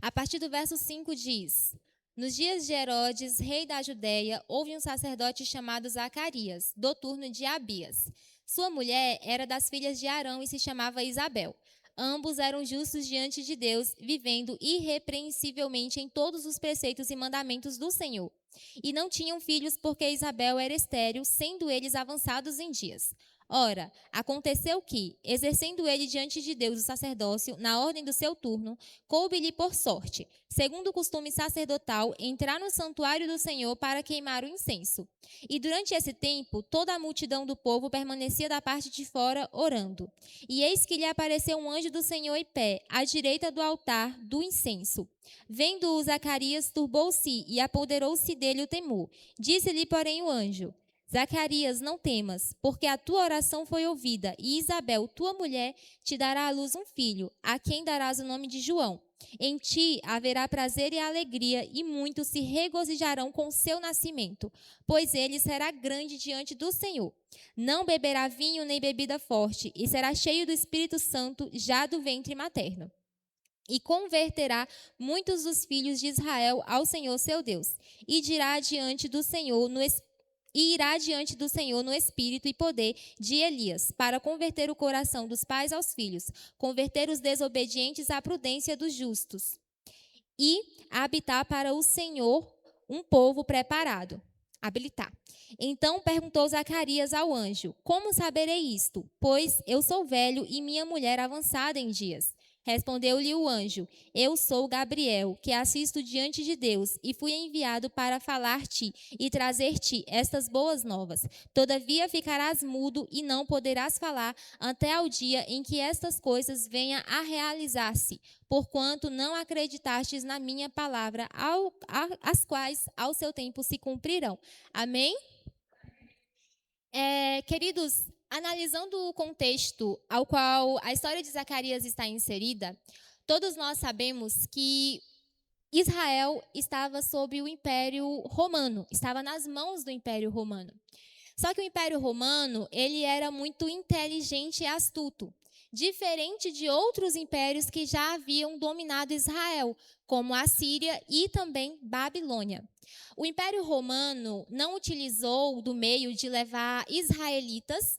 A partir do verso 5 diz: Nos dias de Herodes, rei da Judéia, houve um sacerdote chamado Zacarias, do turno de Abias. Sua mulher era das filhas de Arão e se chamava Isabel. Ambos eram justos diante de Deus, vivendo irrepreensivelmente em todos os preceitos e mandamentos do Senhor. E não tinham filhos porque Isabel era estéril, sendo eles avançados em dias. Ora, aconteceu que, exercendo ele diante de Deus o sacerdócio, na ordem do seu turno, coube-lhe por sorte, segundo o costume sacerdotal, entrar no santuário do Senhor para queimar o incenso. E durante esse tempo, toda a multidão do povo permanecia da parte de fora, orando. E eis que lhe apareceu um anjo do Senhor em pé, à direita do altar do incenso. Vendo-o, Zacarias turbou-se e apoderou-se dele o temor. Disse-lhe, porém, o anjo: Zacarias, não temas, porque a tua oração foi ouvida, e Isabel, tua mulher, te dará à luz um filho, a quem darás o nome de João. Em ti haverá prazer e alegria, e muitos se regozijarão com o seu nascimento, pois ele será grande diante do Senhor. Não beberá vinho nem bebida forte, e será cheio do Espírito Santo já do ventre materno. E converterá muitos dos filhos de Israel ao Senhor seu Deus, e irá diante do Senhor no espírito e poder de Elias, para converter o coração dos pais aos filhos, converter os desobedientes à prudência dos justos, e habitar para o Senhor um povo preparado. Habilitar. Então perguntou Zacarias ao anjo: Como saberei isto? Pois eu sou velho e minha mulher avançada em dias. Respondeu-lhe o anjo: Eu sou Gabriel, que assisto diante de Deus, e fui enviado para falar-te e trazer-te estas boas novas. Todavia ficarás mudo e não poderás falar até ao dia em que estas coisas venham a realizar-se, porquanto não acreditastes na minha palavra, as quais ao seu tempo se cumprirão. Amém? Queridos, analisando o contexto ao qual a história de Zacarias está inserida, todos nós sabemos que Israel estava sob o Império Romano, estava nas mãos do Império Romano. Só que o Império Romano, ele era muito inteligente e astuto, diferente de outros impérios que já haviam dominado Israel, como a Síria e também Babilônia. O Império Romano não utilizou do meio de levar israelitas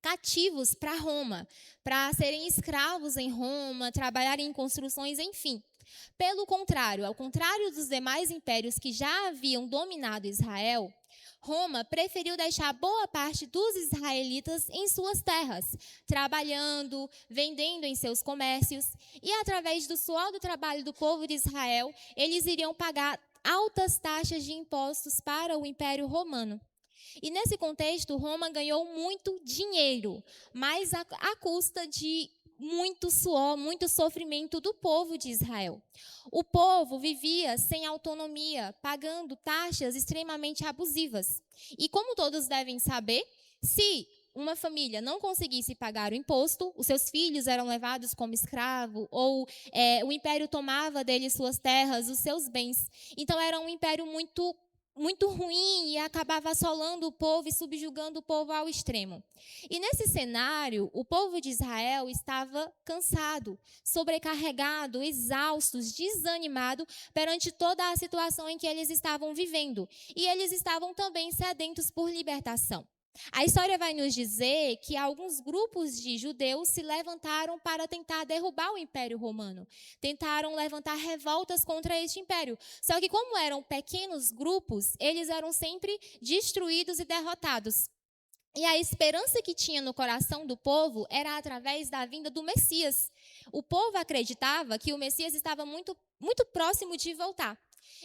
cativos para Roma, para serem escravos em Roma, trabalharem em construções, enfim. Pelo contrário, ao contrário dos demais impérios que já haviam dominado Israel, Roma preferiu deixar boa parte dos israelitas em suas terras, trabalhando, vendendo em seus comércios, e através do suor do trabalho do povo de Israel, eles iriam pagar altas taxas de impostos para o Império Romano. E nesse contexto, Roma ganhou muito dinheiro, mas à custa de muito suor, muito sofrimento do povo de Israel. O povo vivia sem autonomia, pagando taxas extremamente abusivas. E como todos devem saber, se uma família não conseguisse pagar o imposto, os seus filhos eram levados como escravo, ou o império tomava deles suas terras, os seus bens. Então era um império muito ruim e acabava assolando o povo e subjugando o povo ao extremo. E nesse cenário, o povo de Israel estava cansado, sobrecarregado, exausto, desanimado perante toda a situação em que eles estavam vivendo. E eles estavam também sedentos por libertação. A história vai nos dizer que alguns grupos de judeus se levantaram para tentar derrubar o Império Romano. Tentaram levantar revoltas contra este império. Só que como eram pequenos grupos, eles eram sempre destruídos e derrotados. E a esperança que tinha no coração do povo era através da vinda do Messias. O povo acreditava que o Messias estava muito próximo de voltar.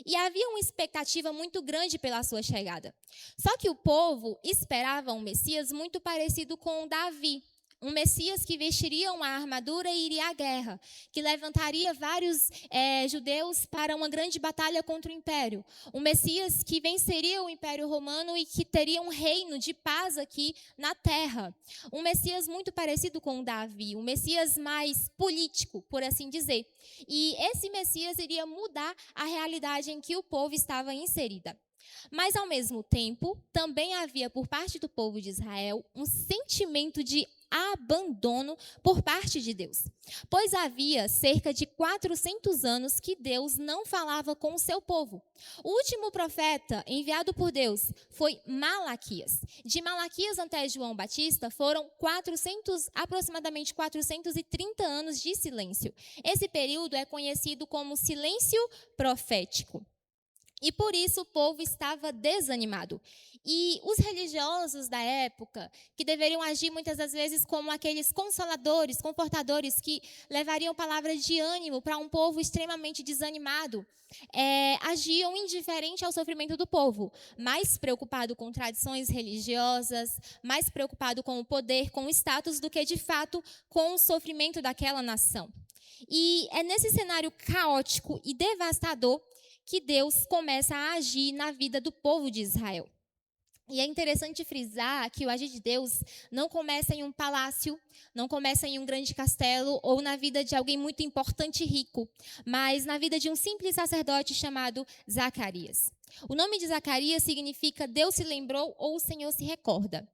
E havia uma expectativa muito grande pela sua chegada. Só que o povo esperava um Messias muito parecido com Davi. Um Messias que vestiria uma armadura e iria à guerra, que levantaria vários judeus para uma grande batalha contra o império. Um Messias que venceria o Império Romano e que teria um reino de paz aqui na terra. Um Messias muito parecido com Davi, um Messias mais político, por assim dizer. E esse Messias iria mudar a realidade em que o povo estava inserida. Mas, ao mesmo tempo, também havia por parte do povo de Israel um sentimento de abandono por parte de Deus. Pois havia cerca de 400 anos que Deus não falava com o seu povo. O último profeta enviado por Deus foi Malaquias. De Malaquias até João Batista foram aproximadamente 430 anos de silêncio. Esse período é conhecido como silêncio profético. E por isso o povo estava desanimado. E os religiosos da época, que deveriam agir muitas das vezes como aqueles consoladores, confortadores, que levariam palavras de ânimo para um povo extremamente desanimado, agiam indiferente ao sofrimento do povo, mais preocupado com tradições religiosas, mais preocupado com o poder, com o status, do que de fato com o sofrimento daquela nação. E é nesse cenário caótico e devastador que Deus começa a agir na vida do povo de Israel. E é interessante frisar que o agir de Deus não começa em um palácio, não começa em um grande castelo ou na vida de alguém muito importante e rico, mas na vida de um simples sacerdote chamado Zacarias. O nome de Zacarias significa Deus se lembrou ou o Senhor se recorda.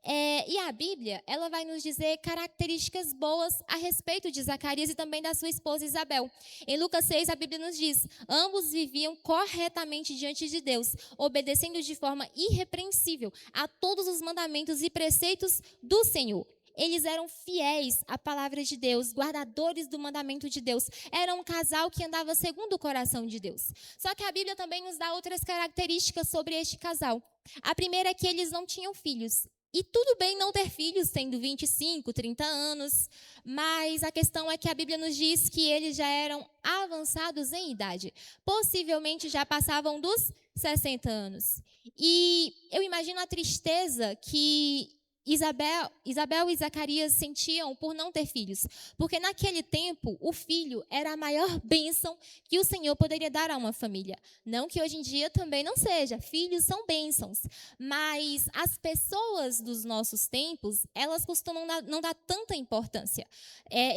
E a Bíblia, ela vai nos dizer características boas a respeito de Zacarias e também da sua esposa Isabel. Em Lucas 6, a Bíblia nos diz: ambos viviam corretamente diante de Deus, obedecendo de forma irrepreensível a todos os mandamentos e preceitos do Senhor. Eles eram fiéis à palavra de Deus, guardadores do mandamento de Deus. Era um casal que andava segundo o coração de Deus. Só que a Bíblia também nos dá outras características sobre este casal. A primeira é que eles não tinham filhos. E tudo bem não ter filhos, tendo 25, 30 anos, mas a questão é que a Bíblia nos diz que eles já eram avançados em idade. Possivelmente já passavam dos 60 anos. E eu imagino a tristeza que Isabel e Zacarias sentiam por não ter filhos, porque naquele tempo o filho era a maior bênção que o Senhor poderia dar a uma família. Não que hoje em dia também não seja, filhos são bênçãos, mas as pessoas dos nossos tempos, elas costumam não dar tanta importância.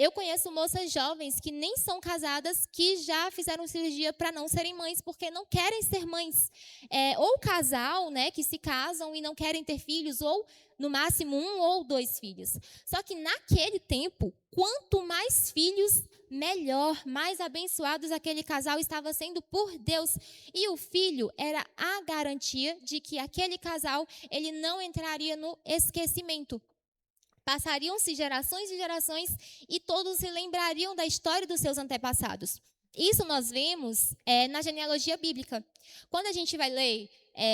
Eu conheço moças jovens que nem são casadas, que já fizeram cirurgia para não serem mães, porque não querem ser mães. Ou casal, né, que se casam e não querem ter filhos, ou no máximo 1 ou 2 filhos. Só que naquele tempo, quanto mais filhos, melhor, mais abençoados aquele casal estava sendo por Deus. E o filho era a garantia de que aquele casal, ele não entraria no esquecimento. Passariam-se gerações e gerações e todos se lembrariam da história dos seus antepassados. Isso nós vemos na genealogia bíblica. Quando a gente vai ler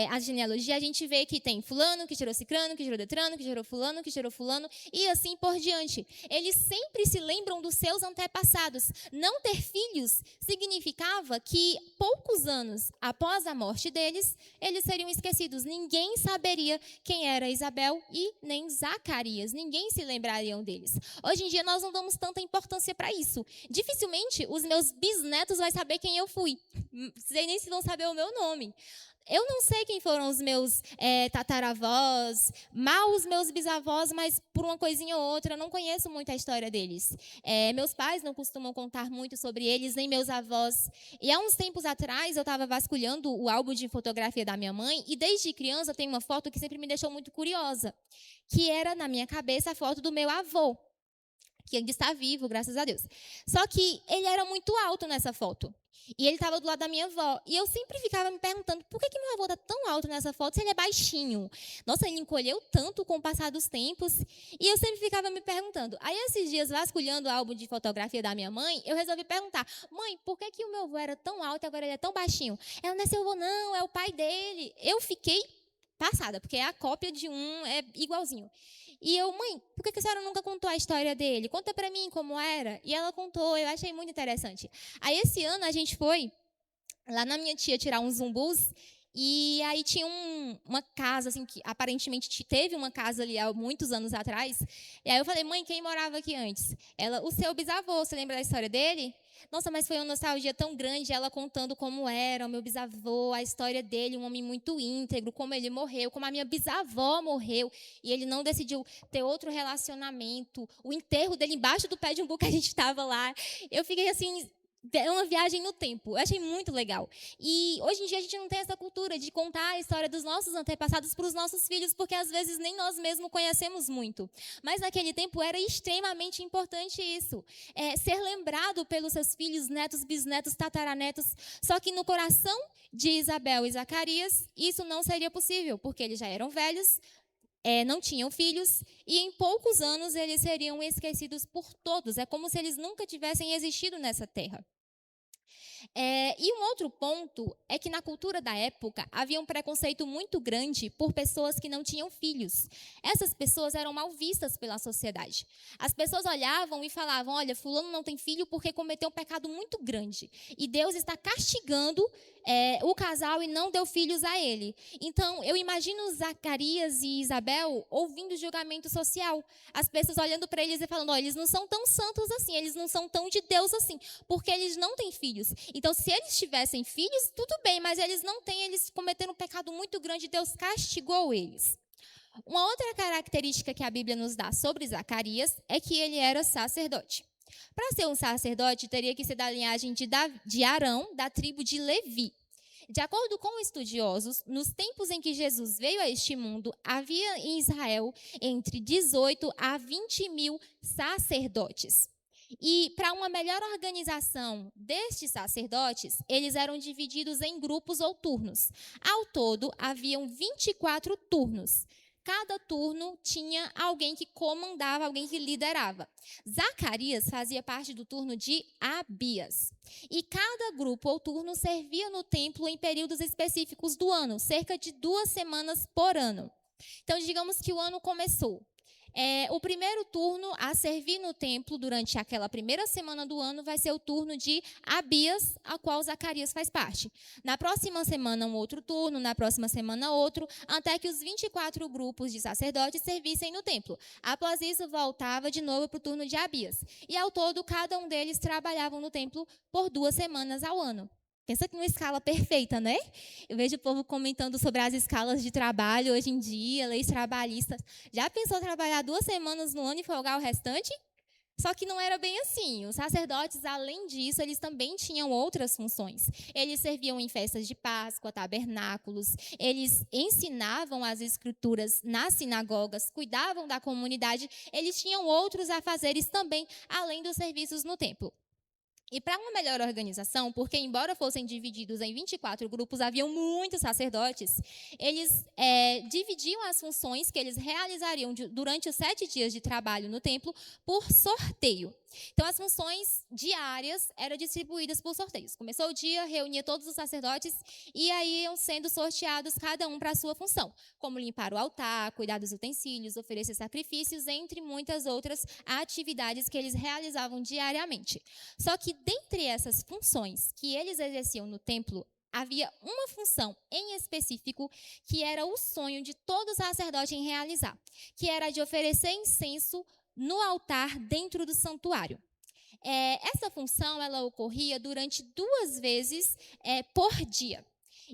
a genealogia, a gente vê que tem fulano, que gerou cicrano, que gerou detrano, que gerou fulano, que gerou fulano, e assim por diante. Eles sempre se lembram dos seus antepassados. Não ter filhos significava que poucos anos após a morte deles, eles seriam esquecidos. Ninguém saberia quem era Isabel e nem Zacarias. Ninguém se lembraria deles. Hoje em dia, nós não damos tanta importância para isso. Dificilmente os meus bisnetos vão saber quem eu fui. Não sei nem se vão saber o meu nome. Eu não sei quem foram os meus tataravós, mal os meus bisavós, mas por uma coisinha ou outra, eu não conheço muito a história deles. Meus pais não costumam contar muito sobre eles, nem meus avós. E há uns tempos atrás, eu estava vasculhando o álbum de fotografia da minha mãe, e desde criança tem uma foto que sempre me deixou muito curiosa, que era, na minha cabeça, a foto do meu avô, que ainda está vivo, graças a Deus. Só que ele era muito alto nessa foto. E ele estava do lado da minha avó. E eu sempre ficava me perguntando, por que meu avô está tão alto nessa foto se ele é baixinho? Nossa, ele encolheu tanto com o passar dos tempos. E eu sempre ficava me perguntando. Aí, esses dias, vasculhando o álbum de fotografia da minha mãe, eu resolvi perguntar, mãe, por que o meu avô era tão alto e agora ele é tão baixinho? Ela, não é seu avô, não, é o pai dele. Eu fiquei passada, porque a cópia de um é igualzinho. E eu, mãe, por que a senhora nunca contou a história dele? Conta pra mim como era. E ela contou, eu achei muito interessante. Aí, esse ano, a gente foi lá na minha tia tirar uns umbus. E aí tinha uma casa, assim, que aparentemente teve uma casa ali há muitos anos atrás. E aí eu falei, mãe, quem morava aqui antes? Ela, o seu bisavô, você lembra da história dele? Nossa, mas foi uma nostalgia tão grande, ela contando como era o meu bisavô, a história dele, um homem muito íntegro, como ele morreu, como a minha bisavó morreu, e ele não decidiu ter outro relacionamento, o enterro dele embaixo do pé de umbu que a gente estava lá. Eu fiquei assim, É uma viagem no tempo. Eu achei muito legal. E hoje em dia a gente não tem essa cultura de contar a história dos nossos antepassados para os nossos filhos, porque às vezes nem nós mesmos conhecemos muito. Mas naquele tempo era extremamente importante isso. Ser lembrado pelos seus filhos, netos, bisnetos, tataranetos. Só que no coração de Isabel e Zacarias, isso não seria possível, porque eles já eram velhos, não tinham filhos, e em poucos anos eles seriam esquecidos por todos. É como se eles nunca tivessem existido nessa terra. E um outro ponto é que na cultura da época havia um preconceito muito grande por pessoas que não tinham filhos. Essas pessoas eram mal vistas pela sociedade. As pessoas olhavam e falavam: olha, fulano não tem filho porque cometeu um pecado muito grande. E Deus está castigando o casal e não deu filhos a ele. Então, eu imagino Zacarias e Isabel ouvindo o julgamento social. As pessoas olhando para eles e falando: olha, eles não são tão santos assim, eles não são tão de Deus assim, porque eles não têm filhos. Então, se eles tivessem filhos, tudo bem, mas eles não têm, eles cometeram um pecado muito grande, Deus castigou eles. Uma outra característica que a Bíblia nos dá sobre Zacarias é que ele era sacerdote. Para ser um sacerdote, teria que ser da linhagem de Arão, da tribo de Levi. De acordo com estudiosos, nos tempos em que Jesus veio a este mundo, havia em Israel entre 18 a 20 mil sacerdotes. E para uma melhor organização destes sacerdotes, eles eram divididos em grupos ou turnos. Ao todo, haviam 24 turnos. Cada turno tinha alguém que comandava, alguém que liderava. Zacarias fazia parte do turno de Abias. E cada grupo ou turno servia no templo em períodos específicos do ano, cerca de 2 semanas por ano. Então, digamos que o ano começou. O primeiro turno a servir no templo durante aquela primeira semana do ano vai ser o turno de Abias, a qual Zacarias faz parte. Na próxima semana, um outro turno, na próxima semana, outro, até que os 24 grupos de sacerdotes servissem no templo. Após isso, voltava de novo para o turno de Abias. E ao todo, cada um deles trabalhavam no templo por 2 semanas ao ano. Pensa que uma escala perfeita, né? Eu vejo o povo comentando sobre as escalas de trabalho hoje em dia, leis trabalhistas. Já pensou trabalhar 2 semanas no ano e folgar o restante? Só que não era bem assim. Os sacerdotes, além disso, eles também tinham outras funções. Eles serviam em festas de Páscoa, tabernáculos, eles ensinavam as escrituras nas sinagogas, cuidavam da comunidade, eles tinham outros afazeres também, além dos serviços no templo. E para uma melhor organização, porque embora fossem divididos em 24 grupos, haviam muitos sacerdotes, eles dividiam as funções que eles realizariam durante os 7 dias de trabalho no templo por sorteio. Então, as funções diárias eram distribuídas por sorteios. Começou o dia, reunia todos os sacerdotes e aí iam sendo sorteados cada um para a sua função, como limpar o altar, cuidar dos utensílios, oferecer sacrifícios, entre muitas outras atividades que eles realizavam diariamente. Só que dentre essas funções que eles exerciam no templo, havia uma função em específico que era o sonho de todo sacerdote em realizar, que era de oferecer incenso no altar dentro do santuário. Essa função ela ocorria durante 2 vezes por dia.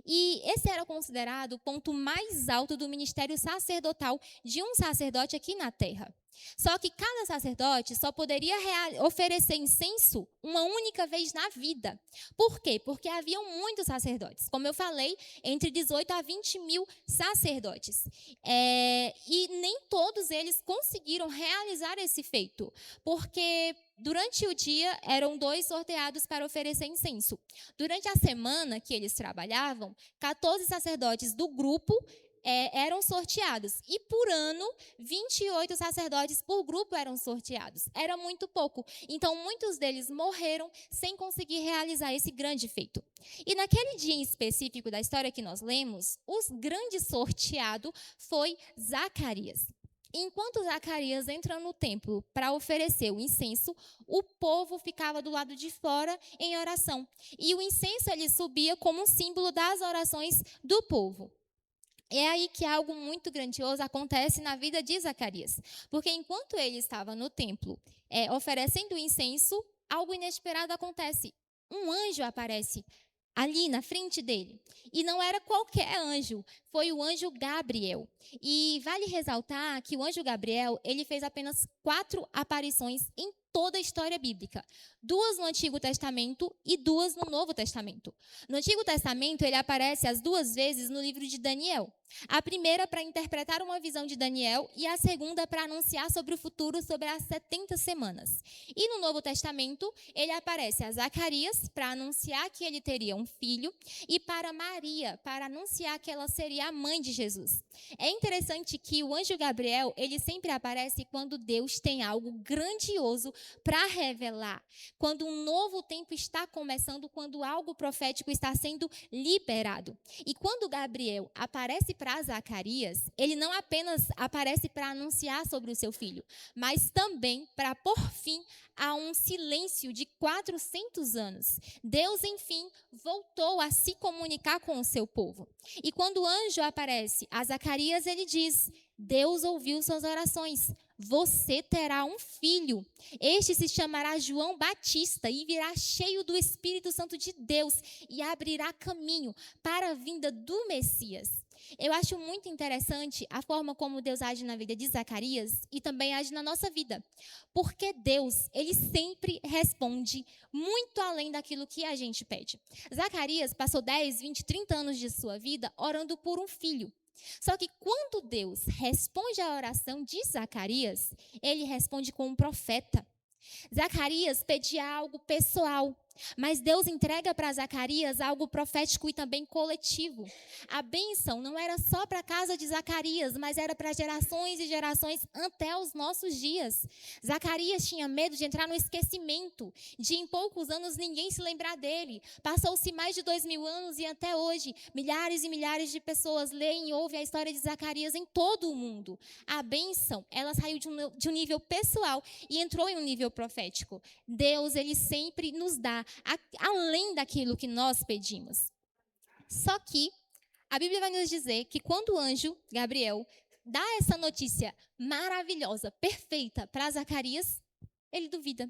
E esse era considerado o ponto mais alto do ministério sacerdotal de um sacerdote aqui na terra. Só que cada sacerdote só poderia oferecer incenso uma única vez na vida. Por quê? Porque haviam muitos sacerdotes. Como eu falei, entre 18 a 20 mil sacerdotes. E nem todos eles conseguiram realizar esse feito. Porque durante o dia eram 2 sorteados para oferecer incenso. Durante a semana que eles trabalhavam, 14 sacerdotes do grupo eram sorteados. E por ano, 28 sacerdotes por grupo eram sorteados. Era muito pouco. Então, muitos deles morreram sem conseguir realizar esse grande feito. E naquele dia em específico da história que nós lemos, o grande sorteado foi Zacarias. Enquanto Zacarias entra no templo para oferecer o incenso, o povo ficava do lado de fora em oração. E o incenso ele subia como um símbolo das orações do povo. É aí que algo muito grandioso acontece na vida de Zacarias. Porque enquanto ele estava no templo oferecendo incenso, algo inesperado acontece. Um anjo aparece ali na frente dele. E não era qualquer anjo, foi o anjo Gabriel. E vale ressaltar que o anjo Gabriel, ele fez apenas 4 aparições em toda a história bíblica. 2 no Antigo Testamento e 2 no Novo Testamento. No Antigo Testamento, ele aparece as 2 vezes no livro de Daniel. A primeira para interpretar uma visão de Daniel e a segunda para anunciar sobre o futuro, sobre as 70 semanas. E no Novo Testamento, ele aparece a Zacarias para anunciar que ele teria um filho e para Maria, para anunciar que ela seria a mãe de Jesus. É interessante que o anjo Gabriel, ele sempre aparece quando Deus tem algo grandioso para revelar, quando um novo tempo está começando, quando algo profético está sendo liberado. E quando Gabriel aparece para Zacarias, ele não apenas aparece para anunciar sobre o seu filho, mas também para pôr fim a um silêncio de 400 anos. Deus, enfim, voltou a se comunicar com o seu povo. E quando o anjo aparece a Zacarias, ele diz: Deus ouviu suas orações. Você terá um filho. Este se chamará João Batista e virá cheio do Espírito Santo de Deus e abrirá caminho para a vinda do Messias. Eu acho muito interessante a forma como Deus age na vida de Zacarias e também age na nossa vida. Porque Deus, ele sempre responde muito além daquilo que a gente pede. Zacarias passou 10, 20, 30 anos de sua vida orando por um filho. Só que quando Deus responde à oração de Zacarias, ele responde com um profeta. Zacarias pedia algo pessoal, mas Deus entrega para Zacarias algo profético e também coletivo. A bênção não era só para a casa de Zacarias, mas era para gerações e gerações até os nossos dias. Zacarias tinha medo de entrar no esquecimento, de em poucos anos ninguém se lembrar dele. Passou-se mais de 2000 anos e até hoje, milhares e milhares de pessoas leem e ouvem a história de Zacarias em todo o mundo. A bênção, ela saiu de um nível pessoal e entrou em um nível profético. Deus, ele sempre nos dá além daquilo que nós pedimos. Só que a Bíblia vai nos dizer que quando o anjo Gabriel dá essa notícia maravilhosa, perfeita para Zacarias, ele duvida.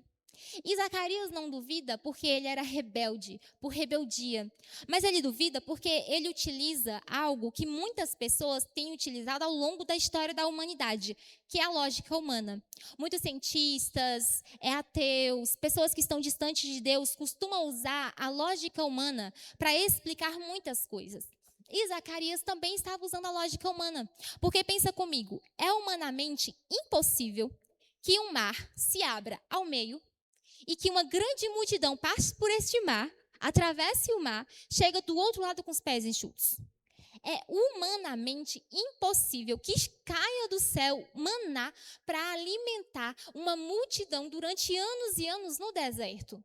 E Zacarias não duvida porque ele era rebelde, por rebeldia. Mas ele duvida porque ele utiliza algo que muitas pessoas têm utilizado ao longo da história da humanidade, que é a lógica humana. Muitos cientistas, ateus, pessoas que estão distantes de Deus, costumam usar a lógica humana para explicar muitas coisas. E Zacarias também estava usando a lógica humana. Porque pensa comigo, é humanamente impossível que um mar se abra ao meio e que uma grande multidão passe por este mar, atravesse o mar, chega do outro lado com os pés enxutos. É humanamente impossível que caia do céu maná para alimentar uma multidão durante anos e anos no deserto.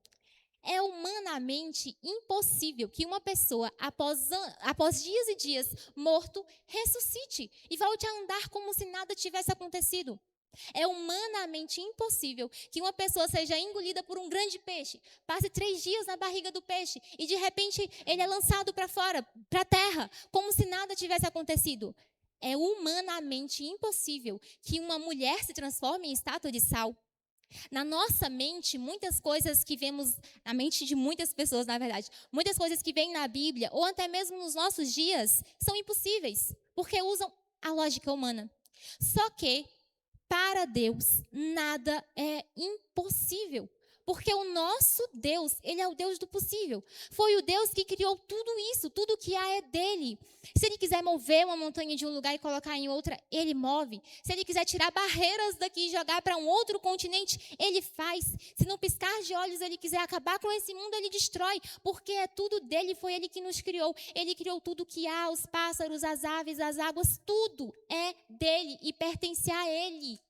É humanamente impossível que uma pessoa, após dias e dias morto, ressuscite e volte a andar como se nada tivesse acontecido. É humanamente impossível que uma pessoa seja engolida por um grande peixe, passe 3 dias na barriga do peixe e de repente ele é lançado para fora, para a terra, como se nada tivesse acontecido. É humanamente impossível que uma mulher se transforme em estátua de sal. Na nossa mente, muitas coisas que vemos, na mente de muitas pessoas, na verdade, muitas coisas que vêm na Bíblia, ou até mesmo nos nossos dias, são impossíveis, porque usam a lógica humana. Só que para Deus, nada é impossível. Porque o nosso Deus, ele é o Deus do possível. Foi o Deus que criou tudo isso, tudo que há é dele. Se ele quiser mover uma montanha de um lugar e colocar em outra, ele move. Se ele quiser tirar barreiras daqui e jogar para um outro continente, ele faz. Se no piscar de olhos ele quiser acabar com esse mundo, ele destrói. Porque é tudo dele, foi ele que nos criou. Ele criou tudo que há, os pássaros, as aves, as águas, tudo é dele e pertence a ele.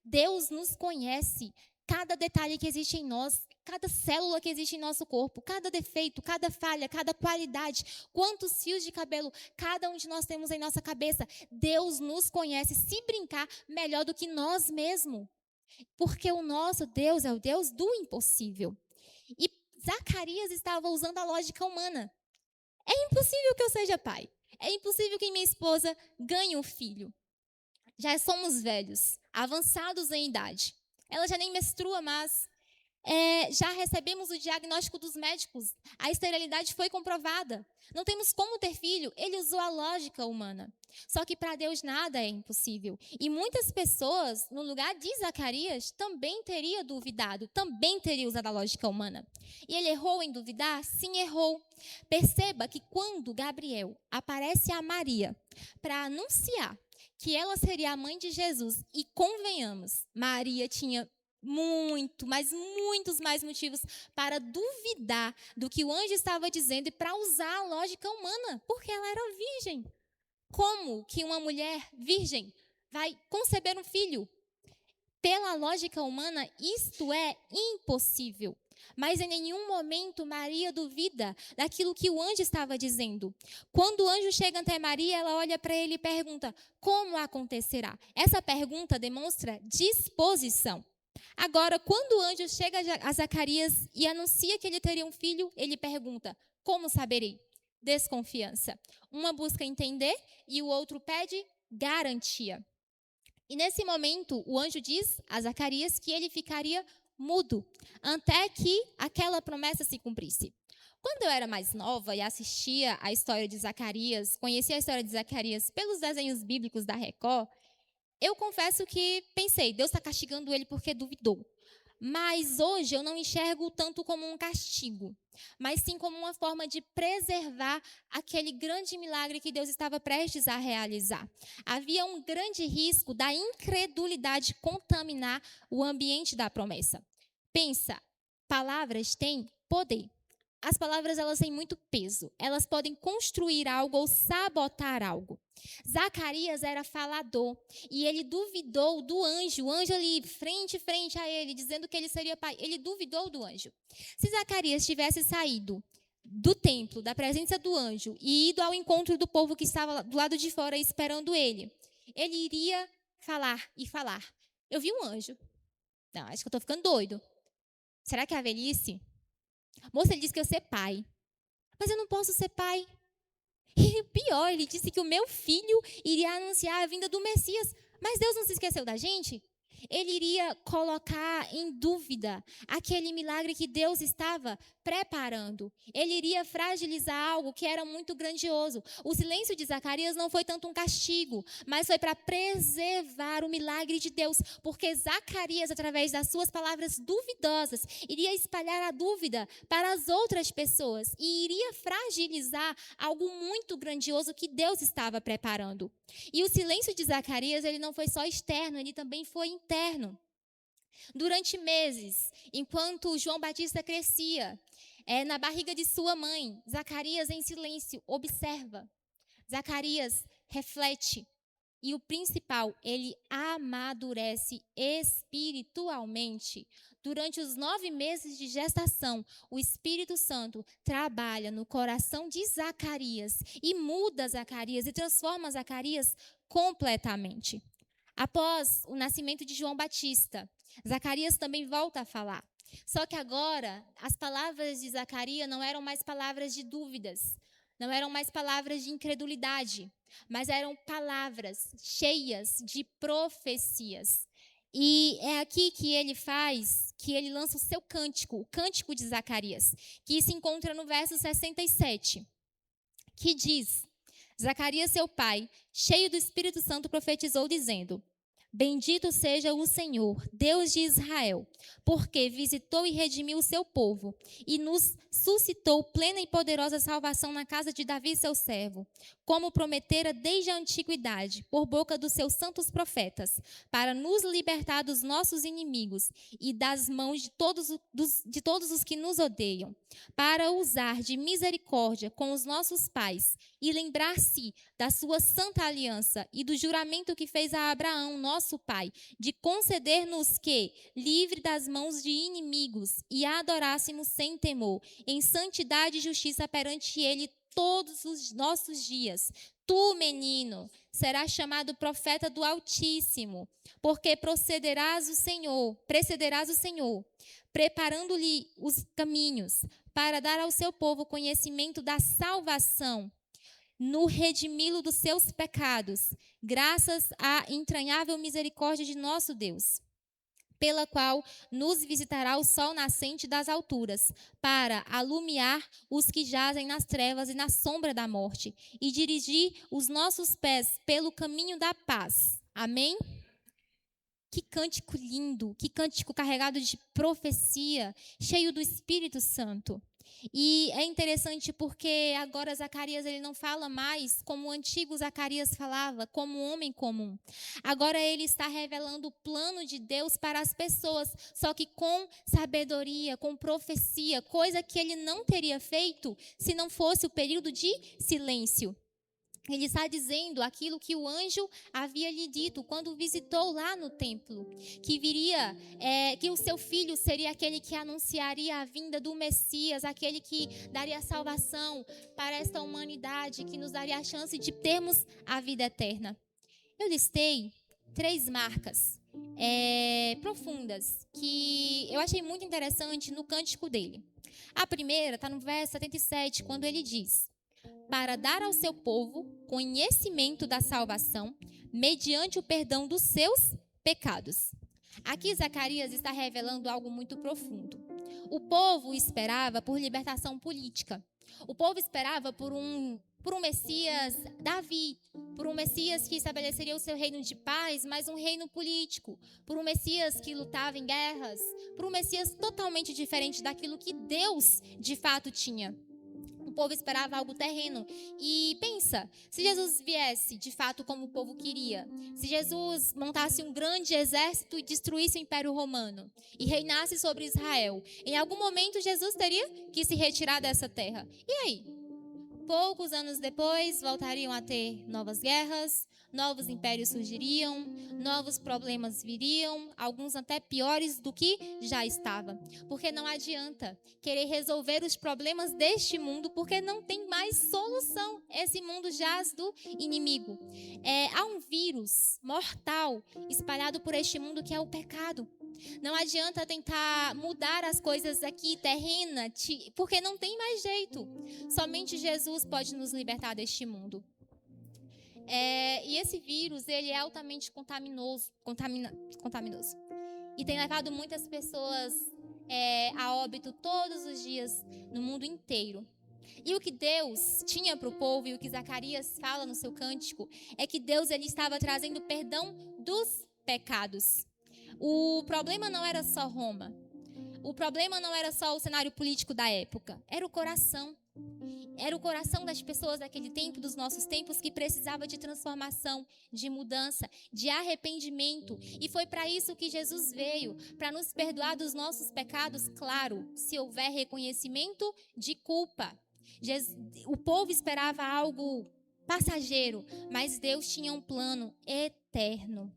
Deus nos conhece. Cada detalhe que existe em nós, cada célula que existe em nosso corpo, cada defeito, cada falha, cada qualidade, quantos fios de cabelo cada um de nós temos em nossa cabeça. Deus nos conhece, se brincar, melhor do que nós mesmos. Porque o nosso Deus é o Deus do impossível. E Zacarias estava usando a lógica humana. É impossível que eu seja pai. É impossível que minha esposa ganhe um filho. Já somos velhos, avançados em idade. Ela já nem menstrua mais. já recebemos o diagnóstico dos médicos, a esterilidade foi comprovada. Não temos como ter filho. Ele usou a lógica humana. Só que para Deus nada é impossível. E muitas pessoas, no lugar de Zacarias, também teriam duvidado, também teriam usado a lógica humana. E ele errou em duvidar? Sim, errou. Perceba que quando Gabriel aparece a Maria para anunciar que ela seria a mãe de Jesus, e convenhamos, Maria tinha mas muitos mais motivos para duvidar do que o anjo estava dizendo e para usar a lógica humana, porque ela era virgem. Como que uma mulher virgem vai conceber um filho? Pela lógica humana, isto é impossível. Mas em nenhum momento Maria duvida daquilo que o anjo estava dizendo. Quando o anjo chega até Maria, ela olha para ele e pergunta: como acontecerá? Essa pergunta demonstra disposição. Agora, quando o anjo chega a Zacarias e anuncia que ele teria um filho, ele pergunta: como saberei? Desconfiança. Uma busca entender e o outro pede garantia. E nesse momento, o anjo diz a Zacarias que ele ficaria mudo, até que aquela promessa se cumprisse. Quando eu era mais nova e assistia a história de Zacarias, conhecia a história de Zacarias pelos desenhos bíblicos da Record, eu confesso que pensei, Deus está castigando ele porque duvidou. Mas hoje eu não enxergo tanto como um castigo, mas sim como uma forma de preservar aquele grande milagre que Deus estava prestes a realizar. Havia um grande risco da incredulidade contaminar o ambiente da promessa. Pensa, palavras têm poder. As palavras, elas têm muito peso. Elas podem construir algo ou sabotar algo. Zacarias era falador e ele duvidou do anjo. O anjo ali, frente a ele, dizendo que ele seria pai. Ele duvidou do anjo. Se Zacarias tivesse saído do templo, da presença do anjo, e ido ao encontro do povo que estava do lado de fora esperando ele iria falar e falar: eu vi um anjo. Não, acho que eu estou ficando doido. Será que é a velhice? Moça, ele disse que eu ser pai. Mas eu não posso ser pai. E pior, ele disse que o meu filho iria anunciar a vinda do Messias. Mas Deus não se esqueceu da gente? Ele iria colocar em dúvida aquele milagre que Deus estava preparando. Ele iria fragilizar algo que era muito grandioso. O silêncio de Zacarias não foi tanto um castigo, mas foi para preservar o milagre de Deus, porque Zacarias, através das suas palavras duvidosas, iria espalhar a dúvida para as outras pessoas e iria fragilizar algo muito grandioso que Deus estava preparando. E o silêncio de Zacarias, ele não foi só externo, ele também foi interno. Durante meses, enquanto João Batista crescia, na barriga de sua mãe, Zacarias em silêncio observa. Zacarias reflete. E o principal, ele amadurece espiritualmente. Durante os 9 meses de gestação, o Espírito Santo trabalha no coração de Zacarias e muda Zacarias e transforma Zacarias completamente. Após o nascimento de João Batista, Zacarias também volta a falar. Só que agora, as palavras de Zacarias não eram mais palavras de dúvidas, não eram mais palavras de incredulidade, mas eram palavras cheias de profecias. E é aqui que ele lança o seu cântico, o cântico de Zacarias, que se encontra no verso 67, que diz: Zacarias, seu pai, cheio do Espírito Santo, profetizou dizendo: bendito seja o Senhor, Deus de Israel, porque visitou e redimiu o seu povo e nos suscitou plena e poderosa salvação na casa de Davi, seu servo, como prometera desde a antiguidade, por boca dos seus santos profetas, para nos libertar dos nossos inimigos e das mãos de todos os que nos odeiam, para usar de misericórdia com os nossos pais e lembrar-se da sua santa aliança e do juramento que fez a Abraão, nosso pai, de conceder-nos que, livre das mãos de inimigos, e a adorássemos sem temor, em santidade e justiça perante ele todos os nossos dias. Tu, menino, serás chamado profeta do Altíssimo, porque precederás o Senhor, preparando-lhe os caminhos, para dar ao seu povo conhecimento da salvação, no redimi-lo dos seus pecados, graças à entranhável misericórdia de nosso Deus. pela qual nos visitará o sol nascente das alturas, para alumiar os que jazem nas trevas e na sombra da morte, e dirigir os nossos pés pelo caminho da paz. Amém? Que cântico lindo, que cântico carregado de profecia, cheio do Espírito Santo. E é interessante porque agora Zacarias ele não fala mais como o antigo Zacarias falava, como um homem comum. Agora ele está revelando o plano de Deus para as pessoas, só que com sabedoria, com profecia, coisa que ele não teria feito se não fosse o período de silêncio. Ele está dizendo aquilo que o anjo havia lhe dito quando o visitou lá no templo, que viria, que o seu filho seria aquele que anunciaria a vinda do Messias, aquele que daria salvação para esta humanidade, que nos daria a chance de termos a vida eterna. Eu listei 3 marcas profundas que eu achei muito interessante no cântico dele. A primeira está no verso 77, quando ele diz: para dar ao seu povo conhecimento da salvação, mediante o perdão dos seus pecados. Aqui Zacarias está revelando algo muito profundo. O povo esperava por libertação política. O povo esperava por um Messias Davi, por um Messias que estabeleceria o seu reino de paz, mas um reino político, por um Messias que lutava em guerras, por um Messias totalmente diferente daquilo que Deus de fato tinha. O povo esperava algo terreno. E pensa, se Jesus viesse de fato como o povo queria, se Jesus montasse um grande exército e destruísse o Império Romano e reinasse sobre Israel, em algum momento Jesus teria que se retirar dessa terra. E aí? Poucos anos depois, voltariam a ter novas guerras, novos impérios surgiriam, novos problemas viriam, alguns até piores do que já estava. Porque não adianta querer resolver os problemas deste mundo, porque não tem mais solução. Esse mundo jaz do inimigo. Há um vírus mortal espalhado por este mundo que é o pecado. Não adianta tentar mudar as coisas aqui terrena, porque não tem mais jeito. Somente Jesus pode nos libertar deste mundo. E esse vírus, ele é altamente contaminoso. E tem levado muitas pessoas a óbito todos os dias no mundo inteiro. E o que Deus tinha para o povo, e o que Zacarias fala no seu cântico, é que Deus ele estava trazendo perdão dos pecados. O problema não era só Roma. O problema não era só o cenário político da época. Era o coração. Era o coração das pessoas daquele tempo, dos nossos tempos, que precisava de transformação, de mudança, de arrependimento. E foi para isso que Jesus veio, para nos perdoar dos nossos pecados, claro, se houver reconhecimento de culpa. O povo esperava algo passageiro, mas Deus tinha um plano eterno.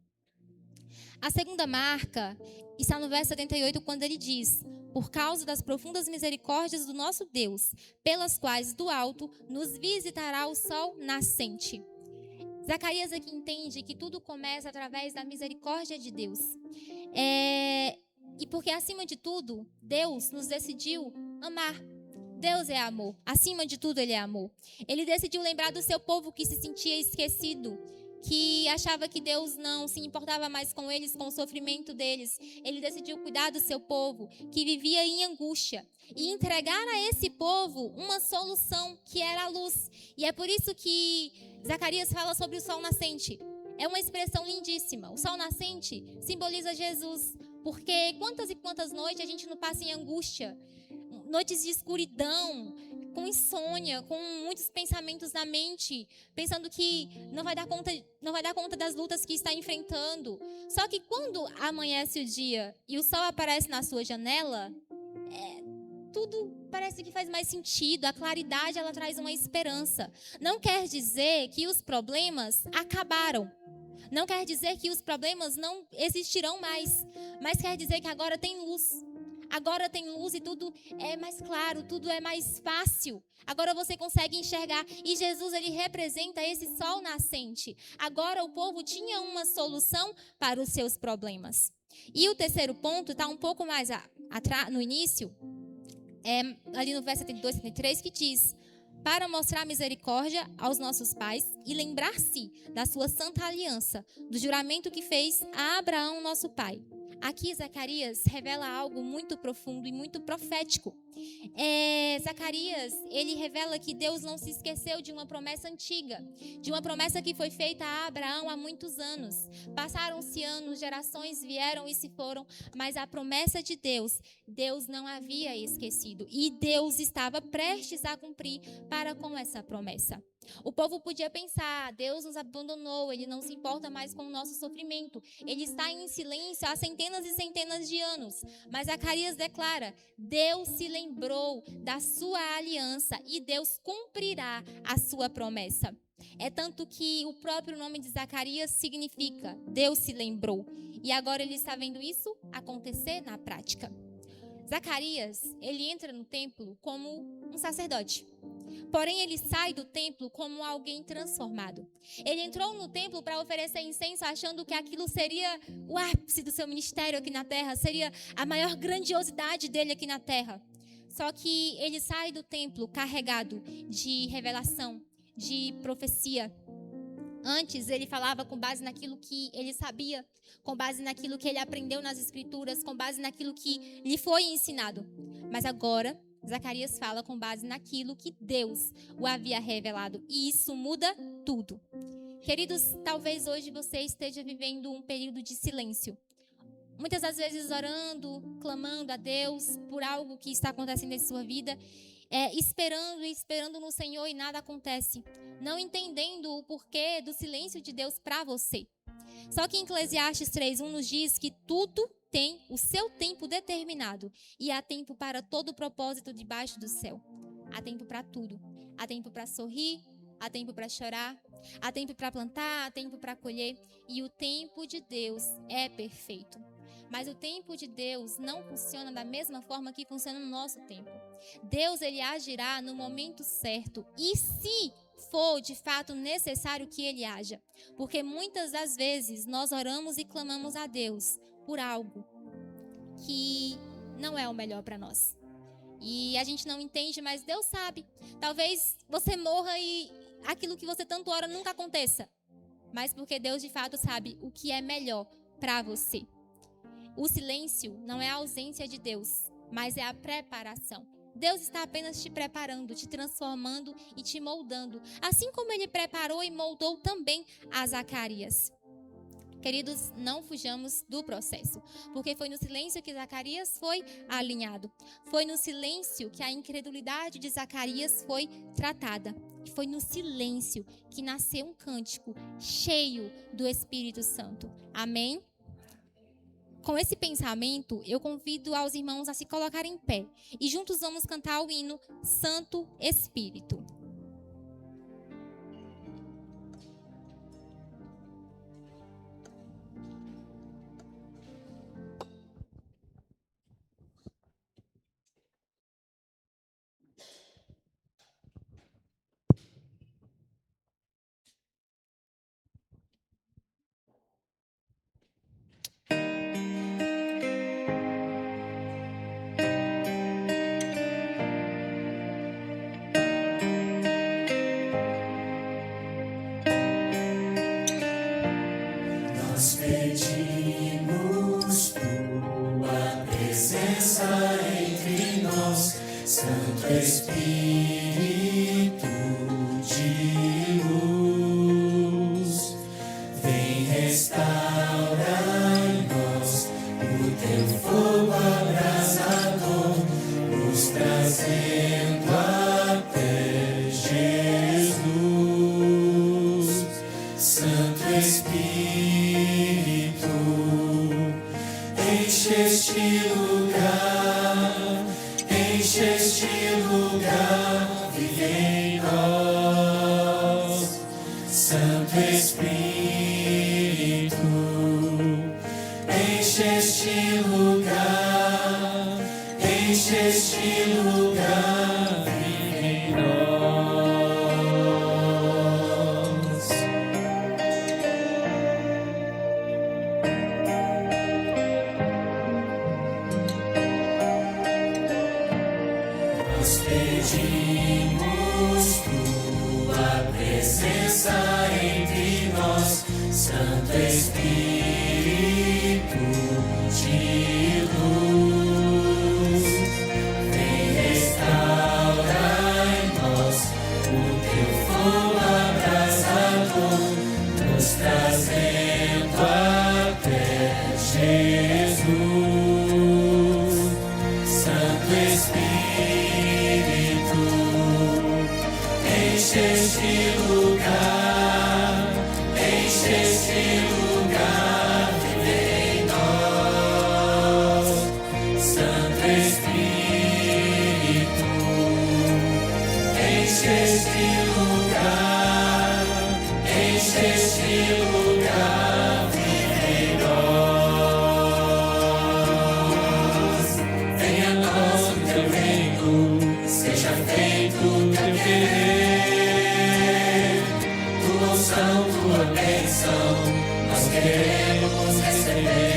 A segunda marca está no verso 78, quando ele diz: por causa das profundas misericórdias do nosso Deus, pelas quais do alto nos visitará o sol nascente. Zacarias aqui entende que tudo começa através da misericórdia de Deus. E porque, acima de tudo, Deus nos decidiu amar. Deus é amor. Acima de tudo, Ele é amor. Ele decidiu lembrar do seu povo que se sentia esquecido, que achava que Deus não se importava mais com eles, com o sofrimento deles. Ele decidiu cuidar do seu povo, que vivia em angústia, e entregar a esse povo uma solução, que era a luz. E é por isso que Zacarias fala sobre o sol nascente. É uma expressão lindíssima. O sol nascente simboliza Jesus, porque quantas e quantas noites a gente não passa em angústia, noites de escuridão, com insônia, com muitos pensamentos na mente, pensando que não vai dar conta das lutas que está enfrentando. Só que quando amanhece o dia e o sol aparece na sua janela, tudo parece que faz mais sentido. A claridade, ela traz uma esperança. Não quer dizer que os problemas acabaram. Não quer dizer que os problemas não existirão mais, mas quer dizer que agora tem luz. Agora tem luz e tudo é mais claro, tudo é mais fácil. Agora você consegue enxergar. E Jesus, ele representa esse sol nascente. Agora o povo tinha uma solução para os seus problemas. E o terceiro ponto está um pouco mais no início, ali no verso 72, 73, que diz: para mostrar misericórdia aos nossos pais e lembrar-se da sua santa aliança, do juramento que fez a Abraão, nosso pai, Aqui Zacarias revela algo muito profundo e muito profético. Zacarias, ele revela que Deus não se esqueceu de uma promessa antiga, de uma promessa que foi feita a Abraão há muitos anos. Passaram-se anos, gerações vieram e se foram, mas a promessa de Deus, Deus não havia esquecido. E Deus estava prestes a cumprir para com essa promessa. O povo podia pensar, Deus nos abandonou, Ele não se importa mais com o nosso sofrimento. Ele está em silêncio há centenas e centenas de anos. Mas Zacarias declara, Deus se lembrou da sua aliança e Deus cumprirá a sua promessa. É tanto que o próprio nome de Zacarias significa, Deus se lembrou. E agora ele está vendo isso acontecer na prática. Zacarias, ele entra no templo como um sacerdote. Porém, ele sai do templo como alguém transformado. Ele entrou no templo para oferecer incenso, achando que aquilo seria o ápice do seu ministério aqui na terra, seria a maior grandiosidade dele aqui na terra. Só que ele sai do templo carregado de revelação, de profecia. Antes, ele falava com base naquilo que ele sabia, com base naquilo que ele aprendeu nas escrituras, com base naquilo que lhe foi ensinado. Mas agora, Zacarias fala com base naquilo que Deus o havia revelado. E isso muda tudo. Queridos, talvez hoje você esteja vivendo um período de silêncio. Muitas das vezes orando, clamando a Deus por algo que está acontecendo em sua vida, esperando no Senhor e nada acontece. Não entendendo o porquê do silêncio de Deus para você. Só que em Eclesiastes 3:1 nos diz que tudo tem o seu tempo determinado e há tempo para todo o propósito debaixo do céu. Há tempo para tudo. Há tempo para sorrir, há tempo para chorar, há tempo para plantar, há tempo para colher. E o tempo de Deus é perfeito. Mas o tempo de Deus não funciona da mesma forma que funciona no nosso tempo. Deus, ele agirá no momento certo. E se for de fato necessário que ele haja. Porque muitas das vezes nós oramos e clamamos a Deus por algo que não é o melhor para nós. E a gente não entende, mas Deus sabe. Talvez você morra e aquilo que você tanto ora nunca aconteça. Mas porque Deus de fato sabe o que é melhor para você. O silêncio não é a ausência de Deus, mas é a preparação. Deus está apenas te preparando, te transformando e te moldando. Assim como ele preparou e moldou também a Zacarias. Queridos, não fujamos do processo, porque foi no silêncio que Zacarias foi alinhado. Foi no silêncio que a incredulidade de Zacarias foi tratada. Foi no silêncio que nasceu um cântico cheio do Espírito Santo. Amém? Com esse pensamento, eu convido aos irmãos a se colocarem em pé. E juntos vamos cantar o hino Santo Espírito. este lugar, enche este lugar, vive em nós, Santo Espírito, enche este lugar, enche este lugar, vive em nós. Venha a nós o teu reino, seja feito o teu querer, tua unção, tua bênção, nós queremos receber.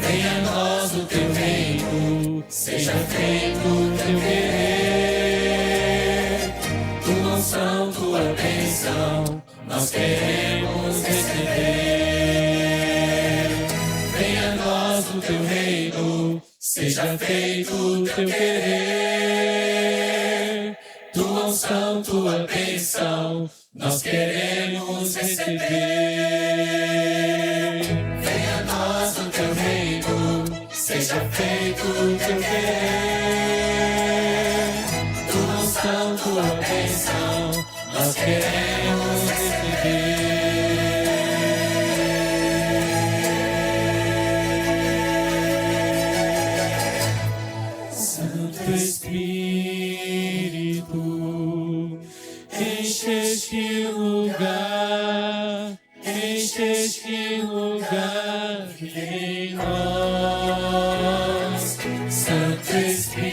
Venha a nós o teu reino, seja feito o teu querer, tua unção, tua bênção, nós queremos receber. Venha a nós o teu reino, seja feito o teu querer, tua unção, tua bênção, nós queremos receber. Venha a nós o teu reino, seja feito o teu querer, tua unção, tua bênção, nós queremos receber. Santo Espírito, enche este lugar, enche este lugar, vive em nós. Santo Espírito,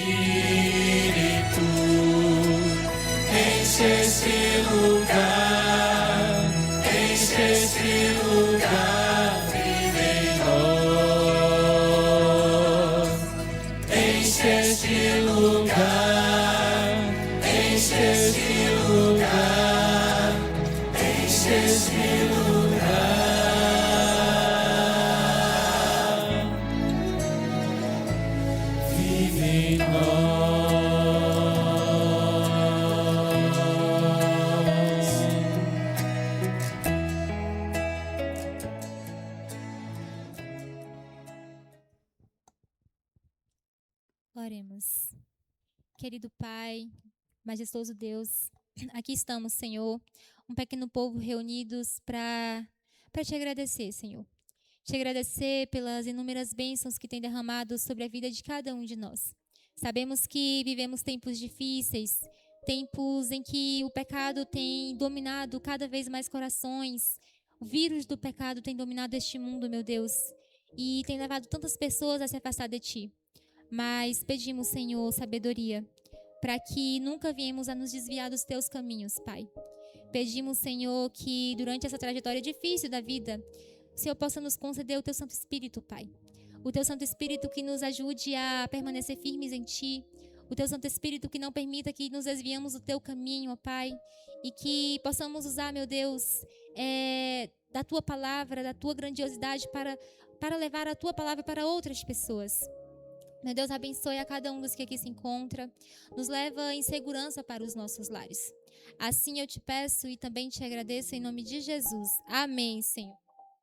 enche este lugar, enche este lugar, vive em nós. Enche este lugar, enche este lugar, enche este lugar, vive em nós. Oremos. Querido Pai, majestoso Deus, aqui estamos, Senhor, um pequeno povo reunidos para te agradecer, Senhor. Te agradecer pelas inúmeras bênçãos que tem derramado sobre a vida de cada um de nós. Sabemos que vivemos tempos difíceis, tempos em que o pecado tem dominado cada vez mais corações. O vírus do pecado tem dominado este mundo, meu Deus, e tem levado tantas pessoas a se afastar de Ti. Mas pedimos, Senhor, sabedoria, para que nunca viemos a nos desviar dos Teus caminhos, Pai. Pedimos, Senhor, que durante essa trajetória difícil da vida, o Senhor possa nos conceder o Teu Santo Espírito, Pai. O Teu Santo Espírito que nos ajude a permanecer firmes em Ti. O Teu Santo Espírito que não permita que nos desviemos do Teu caminho, ó Pai. E que possamos usar, meu Deus, da Tua palavra, da Tua grandiosidade para levar a Tua palavra para outras pessoas. Meu Deus, abençoe a cada um dos que aqui se encontra. Nos leva em segurança para os nossos lares. Assim eu te peço e também te agradeço em nome de Jesus. Amém, Senhor.